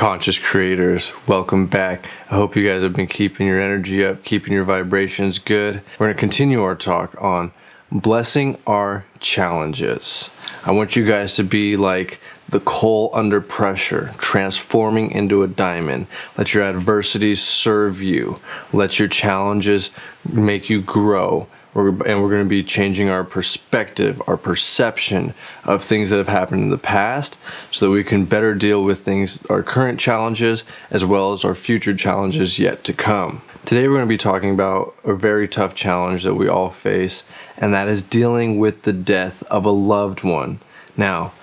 Conscious creators, welcome back. I hope you guys have been keeping your energy up, keeping your vibrations good. We're going to continue our talk on blessing our challenges. I want you guys to be like the coal under pressure, transforming into a diamond. Let your adversities serve you. Let your challenges make you grow. We're going to be changing our perspective, our perception of things that have happened in the past so that we can better deal with our current challenges as well as our future challenges yet to come. Today we're going to be talking about a very tough challenge that we all face, and that is dealing with the death of a loved one. Now,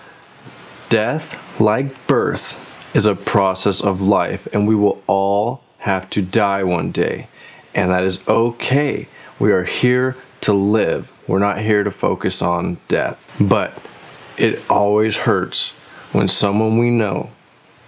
death, like birth, is a process of life, and we will all have to die one day, and that is okay. We are here to live. We're not here to focus on death. But it always hurts when someone we know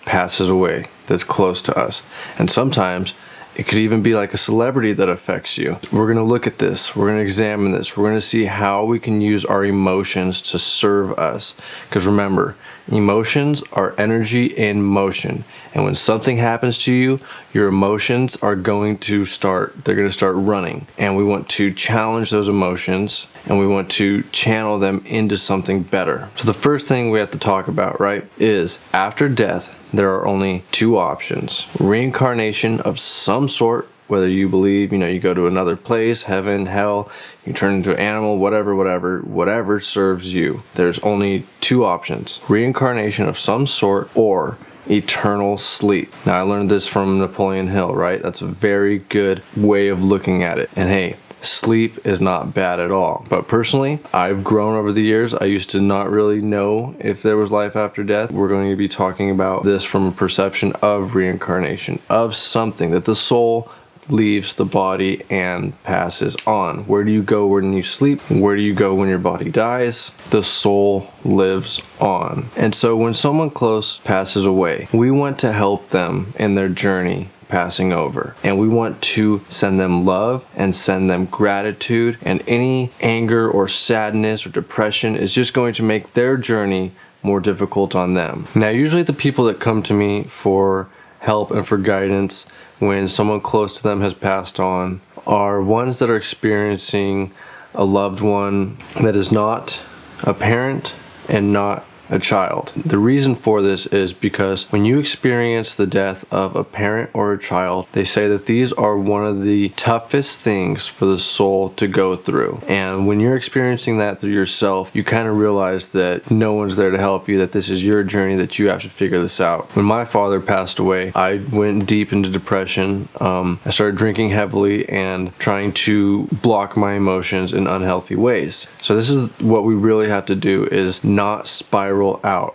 passes away that's close to us. And sometimes it could even be like a celebrity that affects you. We're going to look at this. We're going to examine this. We're going to see how we can use our emotions to serve us. Because remember, emotions are energy in motion. And when something happens to you, your emotions are going to start running. And we want to challenge those emotions, and we want to channel them into something better. So the first thing we have to talk about, right, is after death, there are only two options. Reincarnation of some sort, whether you believe, you go to another place, heaven, hell, you turn into an animal, whatever serves you. There's only two options. Reincarnation of some sort or eternal sleep. Now, I learned this from Napoleon Hill, right? That's a very good way of looking at it. And hey, sleep is not bad at all. But personally, I've grown over the years. I used to not really know if there was life after death. We're going to be talking about this from a perception of reincarnation, of something that the soul leaves the body and passes on. Where do you go when you sleep? Where do you go when your body dies? The soul lives on. And so when someone close passes away, we want to help them in their journey passing over, and we want to send them love and send them gratitude, and any anger or sadness or depression is just going to make their journey more difficult on them. Now, usually the people that come to me for help and for guidance when someone close to them has passed on are ones that are experiencing a loved one that is not a parent and not a child. The reason for this is because when you experience the death of a parent or a child, they say that these are one of the toughest things for the soul to go through. And when you're experiencing that through yourself, you kind of realize that no one's there to help you, that this is your journey, that you have to figure this out. When my father passed away, I went deep into depression. I started drinking heavily and trying to block my emotions in unhealthy ways. So this is what we really have to do, is not spiral out.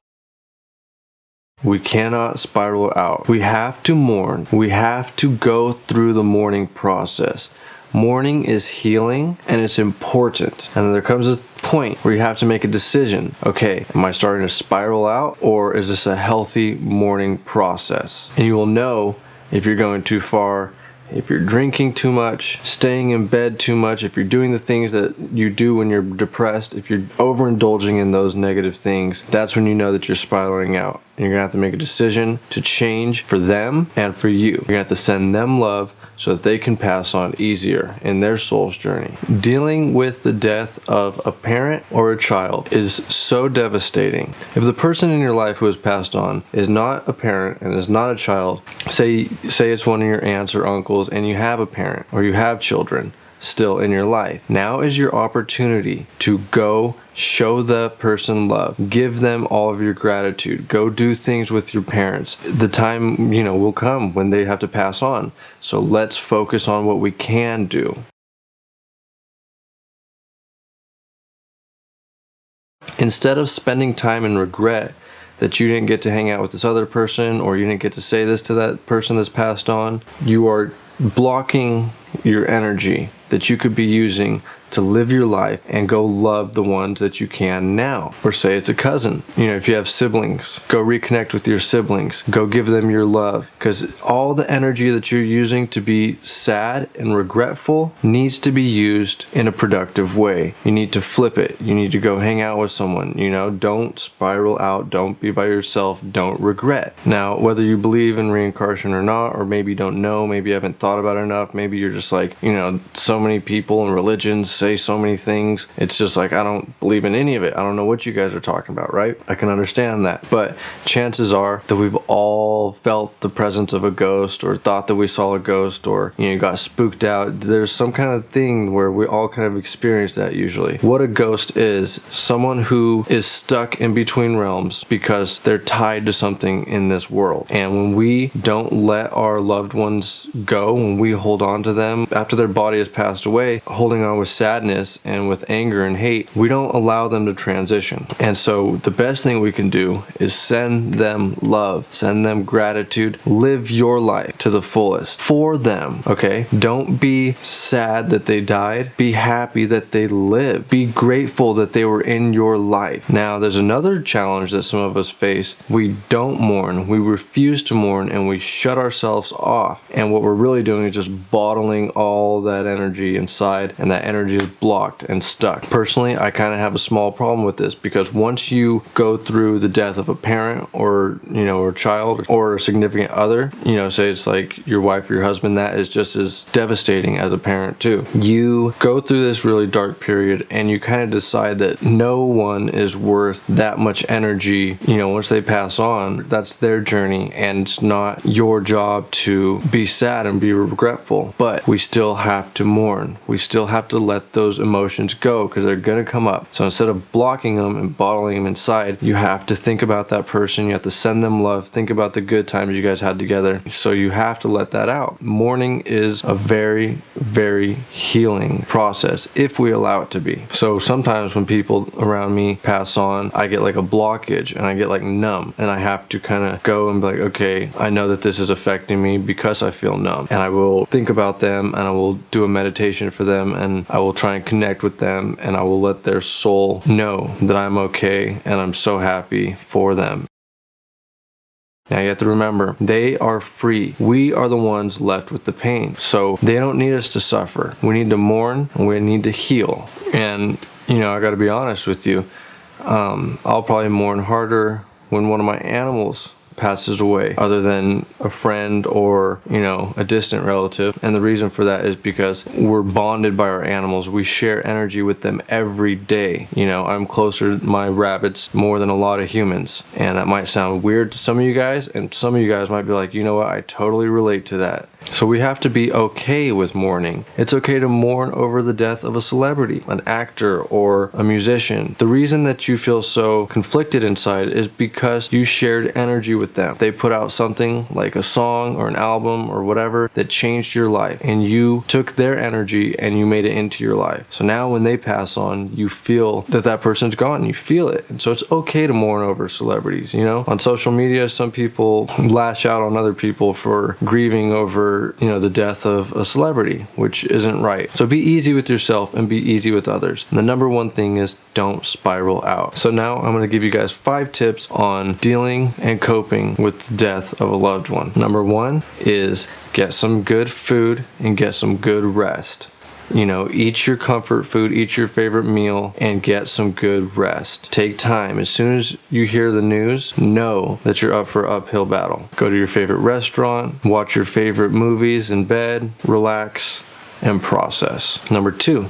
We cannot spiral out. We have to mourn. We have to go through the mourning process. Mourning is healing, and it's important. And then there comes a point where you have to make a decision. Okay, am I starting to spiral out, or is this a healthy mourning process? And you will know if you're going too far, if you're drinking too much, staying in bed too much, if you're doing the things that you do when you're depressed, if you're overindulging in those negative things, that's when you know that you're spiraling out. And you're going to have to make a decision to change for them and for you. You're going to have to send them love so that they can pass on easier in their soul's journey. Dealing with the death of a parent or a child is so devastating. If the person in your life who has passed on is not a parent and is not a child, say it's one of your aunts or uncles and you have a parent or you have children still in your life, now is your opportunity to go show the person love. Give them all of your gratitude. Go do things with your parents. The time, will come when they have to pass on. So let's focus on what we can do. Instead of spending time in regret that you didn't get to hang out with this other person, or you didn't get to say this to that person that's passed on, you are blocking your energy that you could be using to live your life and go love the ones that you can now. Or say it's a cousin. If you have siblings, go reconnect with your siblings. Go give them your love. Because all the energy that you're using to be sad and regretful needs to be used in a productive way. You need to flip it. You need to go hang out with someone. Don't spiral out. Don't be by yourself. Don't regret. Now, whether you believe in reincarnation or not, or maybe you don't know, maybe you haven't thought about it enough, maybe you're just like, so many people and religions say so many things. It's just like, I don't believe in any of it. I don't know what you guys are talking about, right? I can understand that. But chances are that we've all felt the presence of a ghost, or thought that we saw a ghost, or, got spooked out. There's some kind of thing where we all kind of experience that usually. What a ghost is someone who is stuck in between realms because they're tied to something in this world. And when we don't let our loved ones go, when we hold on to them after their body has passed away, holding on with sadness and with anger and hate, we don't allow them to transition. And so the best thing we can do is send them love, send them gratitude, live your life to the fullest for them, okay? Don't be sad that they died. Be happy that they live. Be grateful that they were in your life. Now, there's another challenge that some of us face. We don't mourn. We refuse to mourn, and we shut ourselves off. And what we're really doing is just bottling all that energy inside, and that energy is blocked and stuck. Personally, I kind of have a small problem with this, because once you go through the death of a parent, or or a child, or a significant other, say it's like your wife or your husband, that is just as devastating as a parent too. You go through this really dark period, and you kind of decide that no one is worth that much energy. Once they pass on, that's their journey, and it's not your job to be sad and be regretful. But we still have to mourn. We still have to let those emotions go, because they're going to come up. So instead of blocking them and bottling them inside, you have to think about that person. You have to send them love. Think about the good times you guys had together. So you have to let that out. Mourning is a very, very healing process if we allow it to be. So sometimes when people around me pass on, I get like a blockage, and I get like numb, and I have to kind of go and be like, okay, I know that this is affecting me because I feel numb. And I will think about them, and I will do a meditation for them, and I will try and connect with them, and I will let their soul know that I'm okay, and I'm so happy for them. Now you have to remember, they are free. We are the ones left with the pain. So they don't need us to suffer. We need to mourn, and we need to heal. And, I got to be honest with you. I'll probably mourn harder when one of my animals passes away, other than a friend or a distant relative. And the reason for that is because we're bonded by our animals. We share energy with them every day. I'm closer to my rabbits more than a lot of humans, and that might sound weird to some of you guys, and some of you guys might be like, you know what, I totally relate to that. So we have to be okay with mourning. It's okay to mourn over the death of a celebrity, an actor, or a musician. The reason that you feel so conflicted inside is because you shared energy with them. They put out something like a song or an album or whatever that changed your life, and you took their energy and you made it into your life. So now when they pass on, you feel that that person's gone. You feel it. And so it's okay to mourn over celebrities. On social media, some people lash out on other people for grieving over the death of a celebrity, which isn't right. So be easy with yourself and be easy with others. And the number one thing is, don't spiral out. So now I'm going to give you guys 5 tips on dealing and coping with the death of a loved one. Number 1 is get some good food and get some good rest. Eat your comfort food, eat your favorite meal, and get some good rest. Take time. As soon as you hear the news, know that you're up for an uphill battle. Go to your favorite restaurant, watch your favorite movies in bed, relax, and process. Number 2,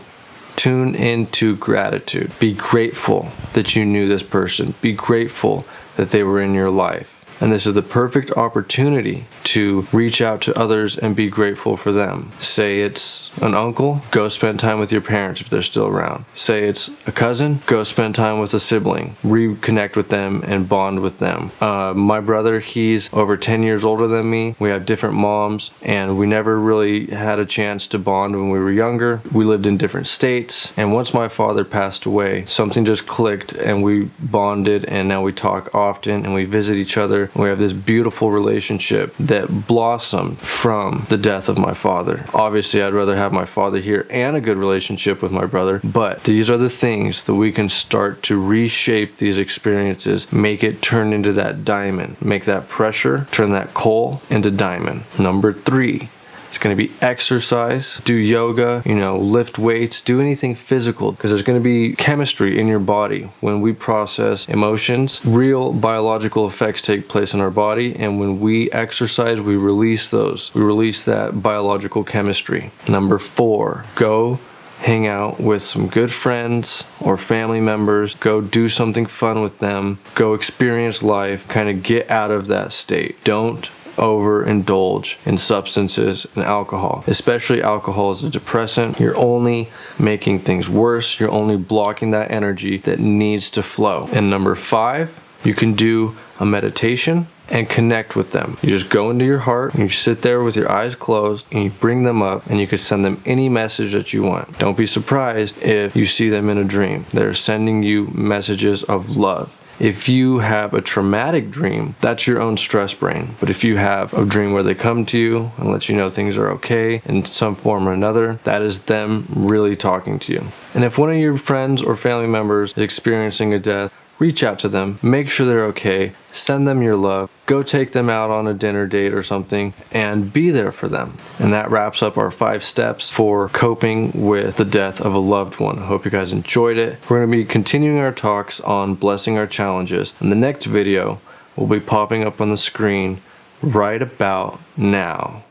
tune into gratitude. Be grateful that you knew this person. Be grateful that they were in your life. And this is the perfect opportunity to reach out to others and be grateful for them. Say it's an uncle, go spend time with your parents if they're still around. Say it's a cousin, go spend time with a sibling. Reconnect with them and bond with them. My brother, he's over 10 years older than me. We have different moms, and we never really had a chance to bond when we were younger. We lived in different states, and once my father passed away, something just clicked, and we bonded, and now we talk often, and we visit each other. together. We have this beautiful relationship that blossomed from the death of my father. Obviously, I'd rather have my father here and a good relationship with my brother, but these are the things that we can start to reshape these experiences, make it turn into that diamond, make that pressure, turn that coal into diamond. Number 3. It's going to be exercise, do yoga, lift weights, do anything physical, because there's going to be chemistry in your body. When we process emotions, real biological effects take place in our body, and when we exercise, we release those. We release that biological chemistry. Number 4, go hang out with some good friends or family members, go do something fun with them, go experience life, kind of get out of that state. Don't overindulge in substances and alcohol, especially alcohol as a depressant. You're only making things worse. You're only blocking that energy that needs to flow. And number 5, you can do a meditation and connect with them. You just go into your heart and you sit there with your eyes closed and you bring them up and you can send them any message that you want. Don't be surprised if you see them in a dream. They're sending you messages of love. If you have a traumatic dream, that's your own stress brain. But if you have a dream where they come to you and let you know things are okay in some form or another, that is them really talking to you. And if one of your friends or family members is experiencing a death, reach out to them, make sure they're okay, send them your love, go take them out on a dinner date or something, and be there for them. And that wraps up our 5 steps for coping with the death of a loved one. I hope you guys enjoyed it. We're going to be continuing our talks on blessing our challenges, and the next video will be popping up on the screen right about now.